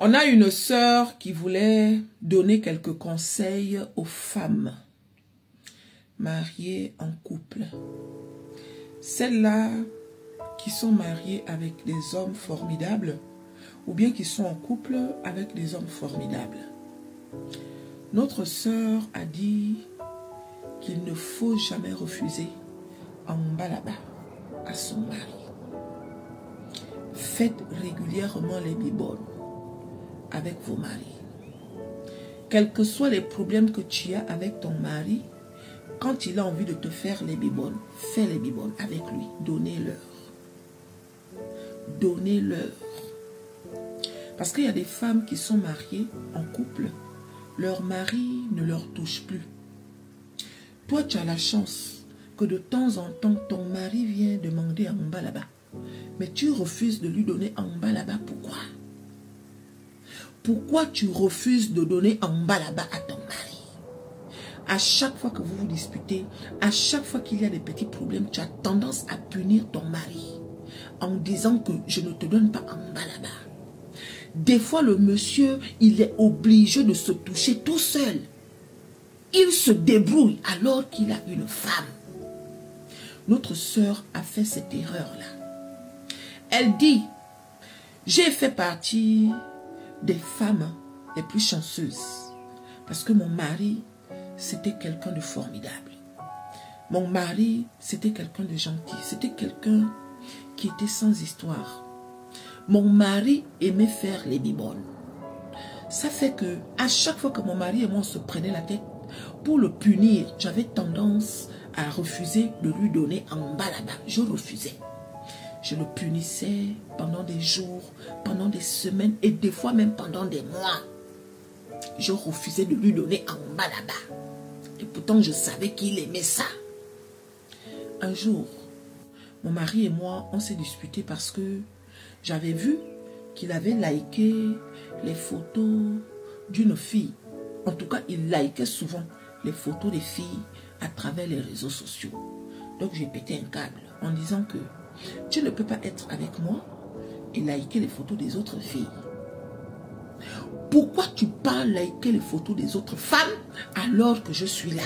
On a une sœur qui voulait donner quelques conseils aux femmes mariées en couple. Celles-là qui sont mariées avec des hommes formidables ou bien qui sont en couple avec des hommes formidables. Notre sœur a dit qu'il ne faut jamais refuser en bas là-bas à son mari. Faites régulièrement les bibones avec vos maris. Quels que soient les problèmes que tu as avec ton mari, quand il a envie de te faire les bibones, fais les bibones avec lui. Donnez-leur. Donnez-leur. Parce qu'il y a des femmes qui sont mariées en couple, leur mari ne leur touche plus. Toi, tu as la chance que de temps en temps, ton mari vient demander en bas là-bas. Mais tu refuses de lui donner en bas là-bas. Pourquoi? Pourquoi tu refuses de donner en bas là-bas à ton mari? À chaque fois que vous vous disputez, à chaque fois qu'il y a des petits problèmes, tu as tendance à punir ton mari en disant que je ne te donne pas en bas là-bas. Des fois, le monsieur, il est obligé de se toucher tout seul. Il se débrouille alors qu'il a une femme. Notre sœur a fait cette erreur-là. Elle dit, j'ai fait partie des femmes les plus chanceuses. Parce que mon mari, c'était quelqu'un de formidable. Mon mari, c'était quelqu'un de gentil. C'était quelqu'un qui était sans histoire. Mon mari aimait faire les bibones. Ça fait que à chaque fois que mon mari et moi on se prenait la tête, pour le punir, j'avais tendance à refuser de lui donner en bas là-bas. Je refusais. Je le punissais pendant des jours, pendant des semaines et des fois même pendant des mois. Je refusais de lui donner en bas là-bas. Et pourtant, je savais qu'il aimait ça. Un jour, mon mari et moi, on s'est disputés parce que j'avais vu qu'il avait liké les photos d'une fille. En tout cas, il likait souvent les photos des filles à travers les réseaux sociaux. Donc, j'ai pété un câble en disant que tu ne peux pas être avec moi et liker les photos des autres filles. Pourquoi tu pars liker les photos des autres femmes alors que je suis là?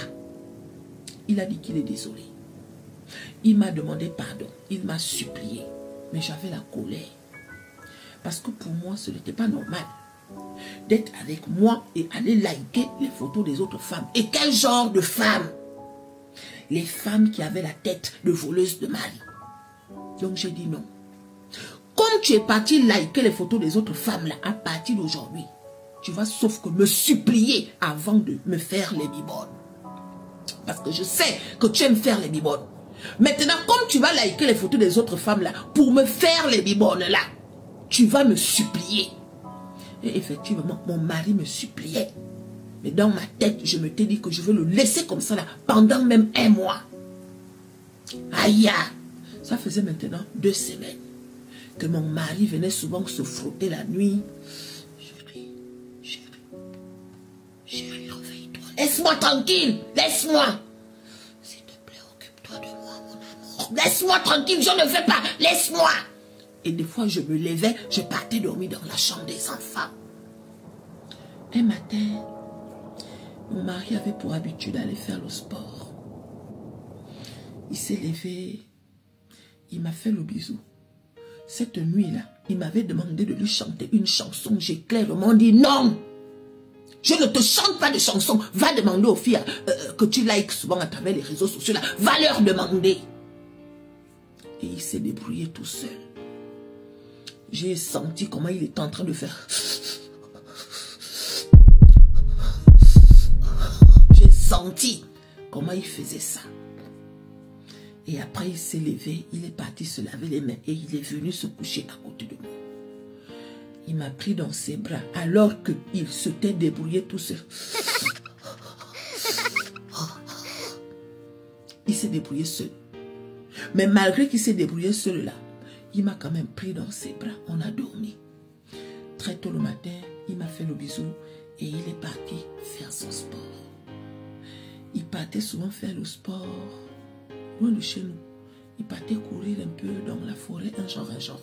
Il a dit qu'il est désolé. Il m'a demandé pardon. Il m'a supplié. Mais j'avais la colère. Parce que pour moi, ce n'était pas normal d'être avec moi et aller liker les photos des autres femmes. Et quel genre de femmes? Les femmes qui avaient la tête de voleuse de mari. Donc j'ai dit non. Comme tu es parti liker les photos des autres femmes là, à partir d'aujourd'hui, tu vas sauf que me supplier avant de me faire les bibones. Parce que je sais que tu aimes faire les bibones. Maintenant, comme tu vas liker les photos des autres femmes là, pour me faire les bibones là, tu vas me supplier. Et effectivement, mon mari me suppliait. Mais dans ma tête, je me t'ai dit que je veux le laisser comme ça là, pendant même un mois. Aïe! Ça faisait maintenant 2 semaines que mon mari venait souvent se frotter la nuit. Chérie, réveille-toi. Laisse-moi tranquille, laisse-moi. S'il te plaît, occupe-toi de moi, mon amour. Laisse-moi tranquille, je ne veux pas, laisse-moi. Et des fois, je me levais, je partais dormir dans la chambre des enfants. Un matin, mon mari avait pour habitude d'aller faire le sport. Il s'est levé, il m'a fait le bisou. Cette nuit-là, il m'avait demandé de lui chanter une chanson. J'ai clairement dit non. Je ne te chante pas de chanson. Va demander aux filles que tu likes souvent à travers les réseaux sociaux. Là. Va leur demander. Et il s'est débrouillé tout seul. J'ai senti comment il était en train de faire. J'ai senti comment il faisait ça. Et après, il s'est levé, il est parti se laver les mains et il est venu se coucher à côté de moi. Il m'a pris dans ses bras alors qu'il s'était débrouillé tout seul. Il s'est débrouillé seul. Mais malgré qu'il s'est débrouillé seul là, il m'a quand même pris dans ses bras. On a dormi. Très tôt le matin, il m'a fait le bisou et il est parti faire son sport. Il partait souvent faire le sport loin de chez nous. Il partait courir un peu dans la forêt, un genre.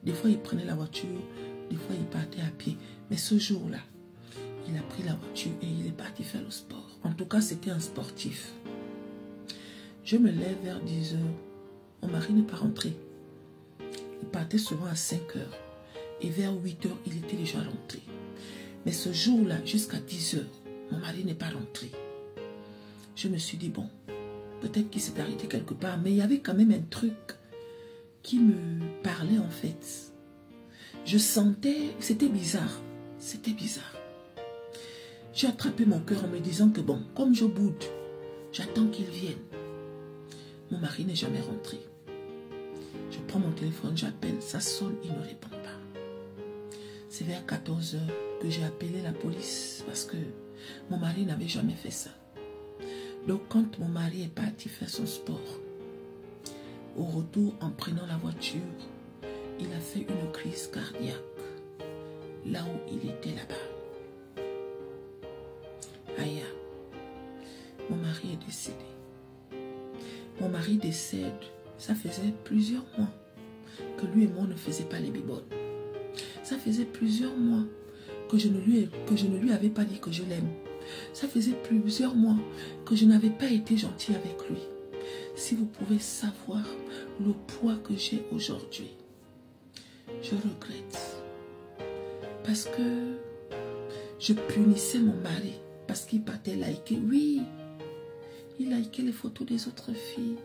Des fois, il prenait la voiture Des fois, il partait à pied. Mais ce jour-là, il a pris la voiture et il est parti faire le sport. En tout cas, c'était un sportif. Je me lève vers 10 h. Mon mari n'est pas rentré. Il partait souvent à 5 h. Et vers 8 h, il était déjà rentré. Mais ce jour-là, jusqu'à 10 h, mon mari n'est pas rentré. Je me suis dit, bon, peut-être qu'il s'est arrêté quelque part. Mais il y avait quand même un truc qui me parlait en fait. Je sentais, c'était bizarre. C'était bizarre. J'ai attrapé mon cœur en me disant que bon, comme je boude, j'attends qu'il vienne. Mon mari n'est jamais rentré. Je prends mon téléphone, j'appelle, ça sonne, il ne répond pas. C'est vers 14 h que j'ai appelé la police parce que mon mari n'avait jamais fait ça. Donc quand mon mari est parti faire son sport, au retour en prenant la voiture, il a fait une crise cardiaque là où il était là-bas. Aïe, mon mari est décédé. Mon mari décède, ça faisait plusieurs mois que lui et moi ne faisions pas les biboles. Ça faisait plusieurs mois que je ne lui avais pas dit que je l'aime. Ça faisait plusieurs mois que je n'avais pas été gentille avec lui. Si vous pouvez savoir le poids que j'ai aujourd'hui, je regrette. Parce que je punissais mon mari parce qu'il partait liker. Oui, il likait les photos des autres filles.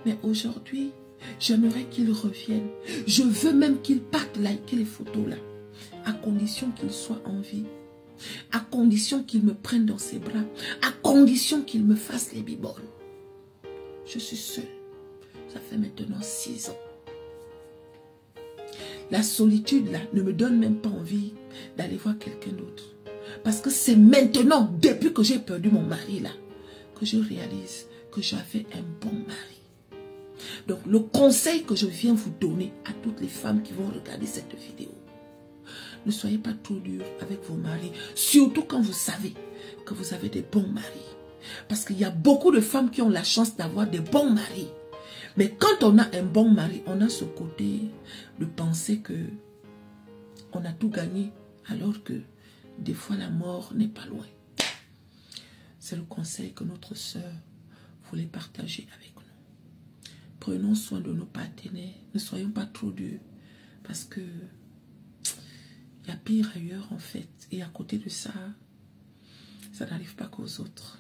Mais aujourd'hui, j'aimerais qu'il revienne. Je veux même qu'il parte liker les photos là. À condition qu'il soit en vie. À condition qu'il me prenne dans ses bras. À condition qu'il me fasse les biboles. Je suis seule. Ça fait maintenant 6 ans. La solitude là ne me donne même pas envie d'aller voir quelqu'un d'autre. Parce que c'est maintenant, depuis que j'ai perdu mon mari là, que je réalise que j'avais un bon mari. Donc le conseil que je viens vous donner à toutes les femmes qui vont regarder cette vidéo, ne soyez pas trop durs avec vos maris, surtout quand vous savez que vous avez des bons maris. Parce qu'il y a beaucoup de femmes qui ont la chance d'avoir des bons maris. Mais quand on a un bon mari, on a ce côté de penser que on a tout gagné, alors que des fois la mort n'est pas loin. C'est le conseil que notre sœur voulait partager avec nous. Prenons soin de nos partenaires, ne soyons pas trop durs, parce que il y a pire ailleurs en fait. Et à côté de ça, ça n'arrive pas qu'aux autres.